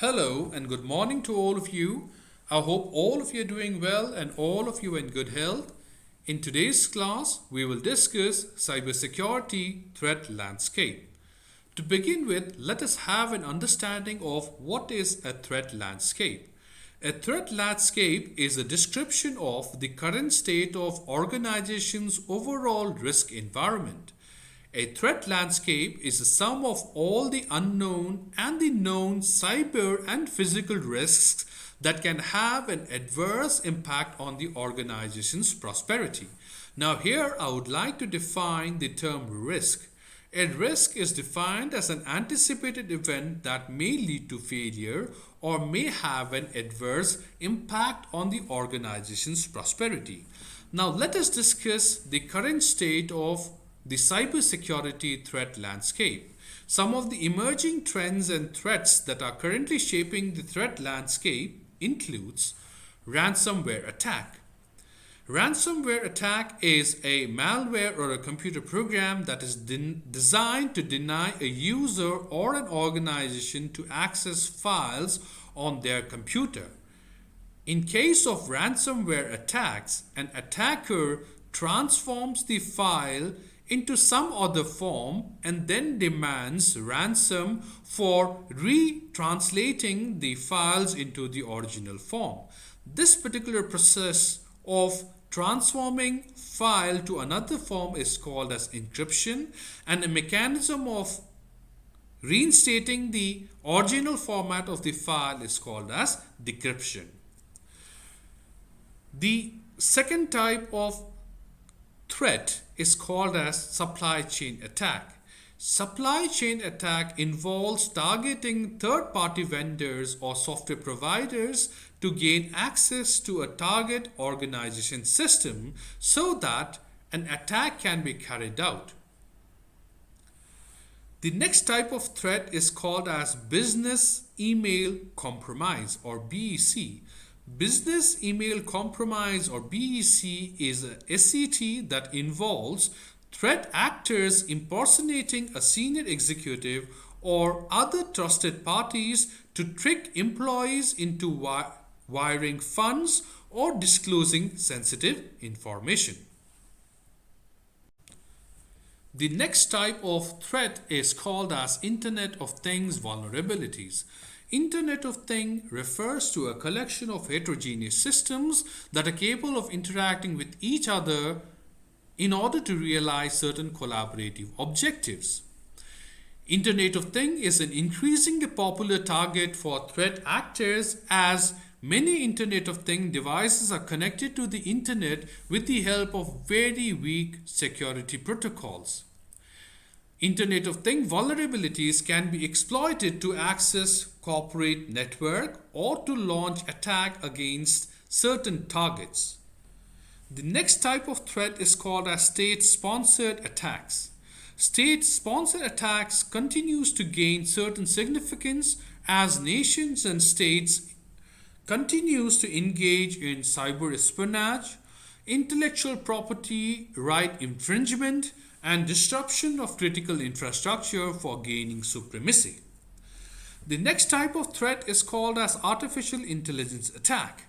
Hello and good morning to all of you. I hope all of you are doing well and all of you are in good health. In today's class, we will discuss cybersecurity threat landscape. To begin with, let us have an understanding of what is a threat landscape. A threat landscape is a description of the current state of organization's overall risk environment. A threat landscape is a sum of all the unknown and the known cyber and physical risks that can have an adverse impact on the organization's prosperity. Now, here I would like to define the term risk. A risk is defined as an anticipated event that may lead to failure or may have an adverse impact on the organization's prosperity. Now, let us discuss the current state of the cybersecurity threat landscape. Some of the emerging trends and threats that are currently shaping the threat landscape includes ransomware attack. Ransomware attack is a malware or a computer program that is designed to deny a user or an organization to access files on their computer. In case of ransomware attacks, an attacker transforms the file into some other form and then demands ransom for retranslating the files into the original form. This particular process of transforming file to another form is called as encryption, and a mechanism of reinstating the original format of the file is called as decryption. The second type of threat is called as supply chain attack. Supply chain attack involves targeting third-party vendors or software providers to gain access to a target organization system so that an attack can be carried out. The next type of threat is called as business email compromise or BEC. Business email compromise or BEC is a SCT that involves threat actors impersonating a senior executive or other trusted parties to trick employees into wiring funds or disclosing sensitive information. The next type of threat is called as Internet of Things vulnerabilities. Internet of Things refers to a collection of heterogeneous systems that are capable of interacting with each other in order to realize certain collaborative objectives. Internet of Things is an increasingly popular target for threat actors as many Internet of Things devices are connected to the Internet with the help of very weak security protocols. Internet of Things vulnerabilities can be exploited to access corporate network or to launch attack against certain targets. The next type of threat is called as state-sponsored attacks. State-sponsored attacks continues to gain certain significance as nations and states continues to engage in cyber espionage, intellectual property right infringement, and disruption of critical infrastructure for gaining supremacy. The next type of threat is called as artificial intelligence attack.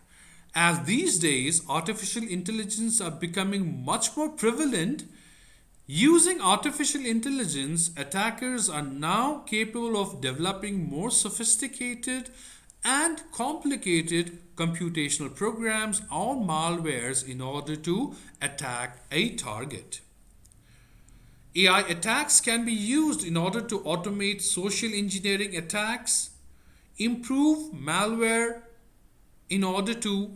As these days, artificial intelligence are becoming much more prevalent, using artificial intelligence, attackers are now capable of developing more sophisticated and complicated computational programs or malwares in order to attack a target. AI attacks can be used in order to automate social engineering attacks, improve malware in order to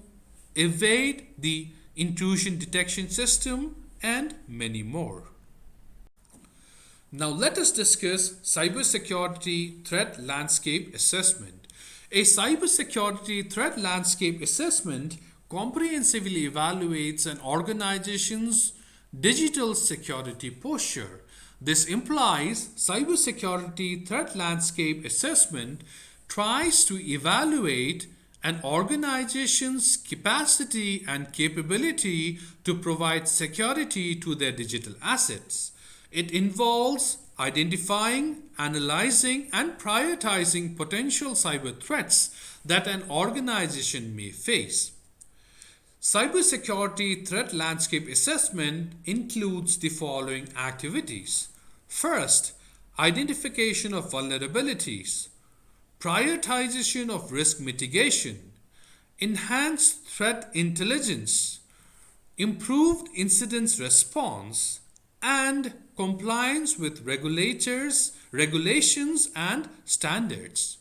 evade the intrusion detection system, and many more. Now let us discuss cybersecurity threat landscape assessment. A cybersecurity threat landscape assessment comprehensively evaluates an organization's digital security posture. This implies cybersecurity threat landscape assessment tries to evaluate an organization's capacity and capability to provide security to their digital assets. It involves identifying, analyzing, and prioritizing potential cyber threats that an organization may face. Cybersecurity threat landscape assessment includes the following activities. First, identification of vulnerabilities, prioritization of risk mitigation, enhanced threat intelligence, improved incident response, and compliance with regulations, and standards.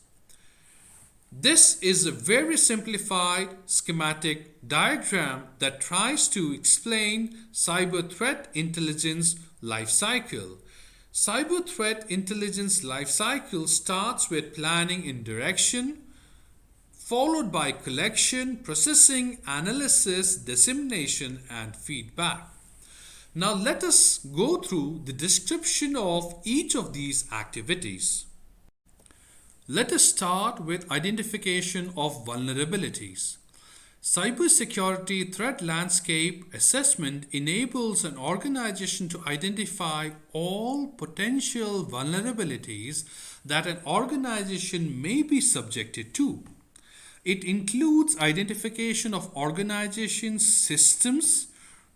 This is a very simplified schematic diagram that tries to explain cyber threat intelligence lifecycle. Cyber threat intelligence lifecycle starts with planning and direction, followed by collection, processing, analysis, dissemination, and feedback. Now let us go through the description of each of these activities. Let us start with identification of vulnerabilities. Cybersecurity threat landscape assessment enables an organization to identify all potential vulnerabilities that an organization may be subjected to. It includes identification of organization's systems,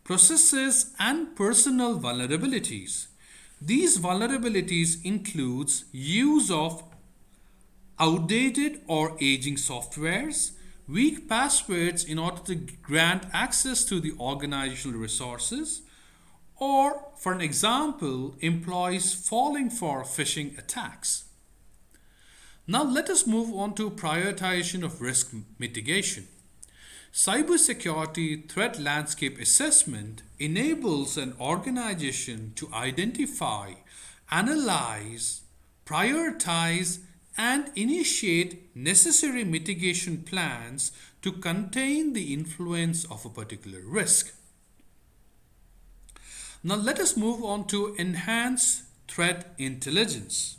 processes, and personal vulnerabilities. These vulnerabilities includes use of outdated or aging softwares, weak passwords in order to grant access to the organizational resources, or, for an example, employees falling for phishing attacks. Now let us move on to prioritization of risk mitigation. Cybersecurity threat landscape assessment enables an organization to identify, analyze, prioritize, and initiate necessary mitigation plans to contain the influence of a particular risk. Now let us move on to enhance threat intelligence.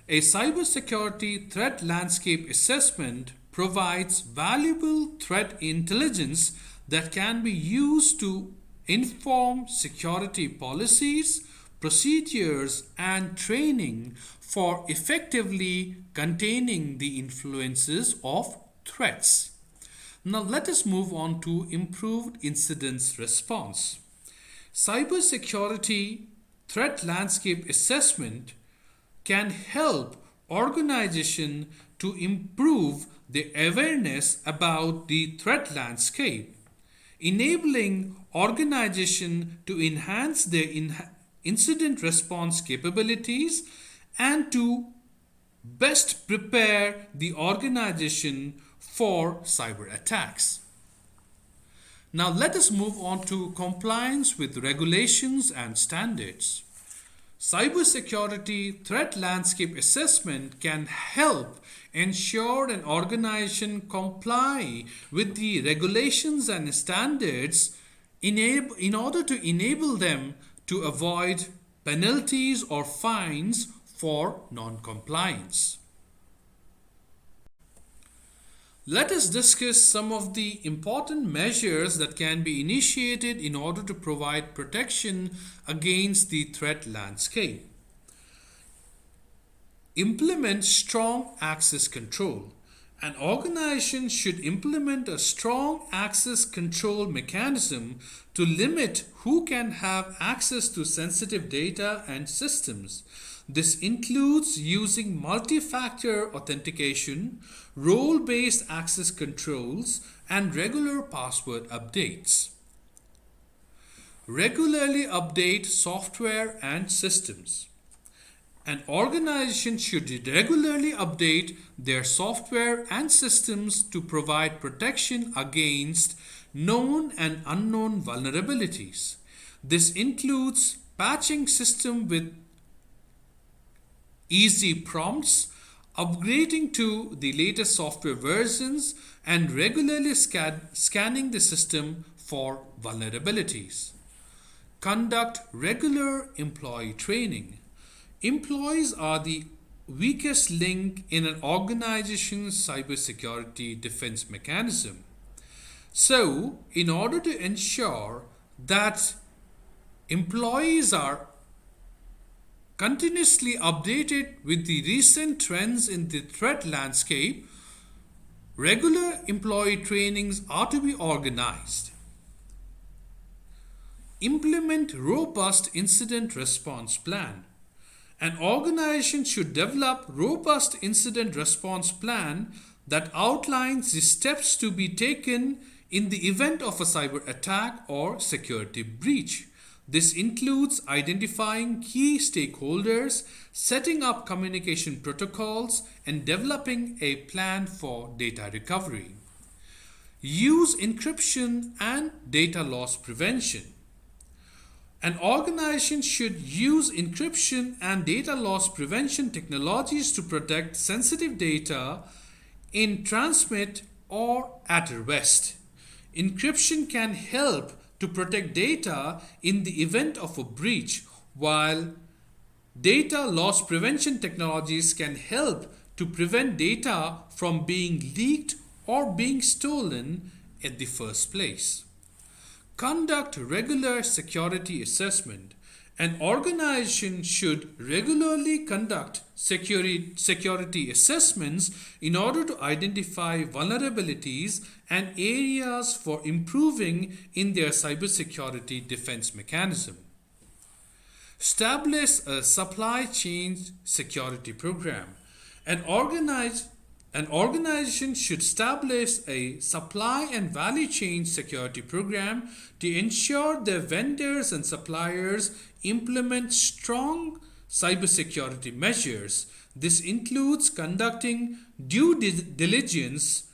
A cybersecurity threat landscape assessment provides valuable threat intelligence that can be used to inform security policies, procedures, and training for effectively containing the influences of threats. Now let us move on to improved incident response. Cybersecurity threat landscape assessment can help organizations to improve the awareness about the threat landscape, enabling organizations to enhance their incident response capabilities and to best prepare the organization for cyber attacks. Now let us move on to compliance with regulations and standards. Cybersecurity threat landscape assessment can help ensure an organization comply with the regulations and standards in order to enable them to avoid penalties or fines for non-compliance. Let us discuss some of the important measures that can be initiated in order to provide protection against the threat landscape. Implement strong access control. An organization should implement a strong access control mechanism to limit who can have access to sensitive data and systems. This includes using multi-factor authentication, role-based access controls, and regular password updates. Regularly update software and systems. An organization should regularly update their software and systems to provide protection against known and unknown vulnerabilities. This includes patching system with easy prompts, upgrading to the latest software versions, and regularly scanning the system for vulnerabilities. Conduct regular employee training. Employees are the weakest link in an organization's cybersecurity defense mechanism. So, in order to ensure that employees are continuously updated with the recent trends in the threat landscape, regular employee trainings are to be organized. Implement robust incident response plan. An organization should develop robust incident response plan that outlines the steps to be taken in the event of a cyber attack or security breach. This includes identifying key stakeholders, setting up communication protocols, and developing a plan for data recovery. Use encryption and data loss prevention. An organization should use encryption and data loss prevention technologies to protect sensitive data in transmit or at rest. Encryption can help to protect data in the event of a breach, while data loss prevention technologies can help to prevent data from being leaked or being stolen in the first place. Conduct regular security assessment. An organization should regularly conduct security assessments in order to identify vulnerabilities and areas for improving in their cybersecurity defense mechanism. Establish a supply chain security program. An organization should establish a supply and value chain security program to ensure their vendors and suppliers implement strong cybersecurity measures. This includes conducting due diligence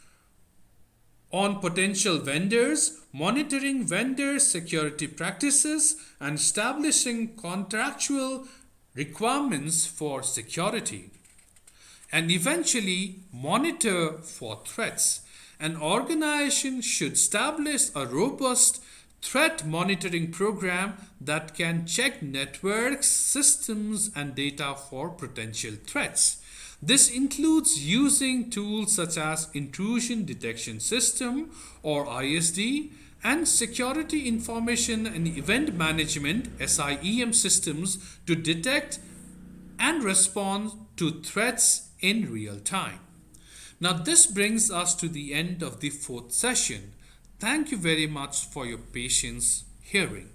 on potential vendors, monitoring vendor security practices, and establishing contractual requirements for security. And eventually monitor for threats. An organization should establish a robust threat monitoring program that can check networks, systems, and data for potential threats. This includes using tools such as Intrusion Detection System or ISD and Security Information and Event Management SIEM systems to detect and respond to threats in real time. Now this brings us to the end of the fourth session. Thank you very much for your patience hearing.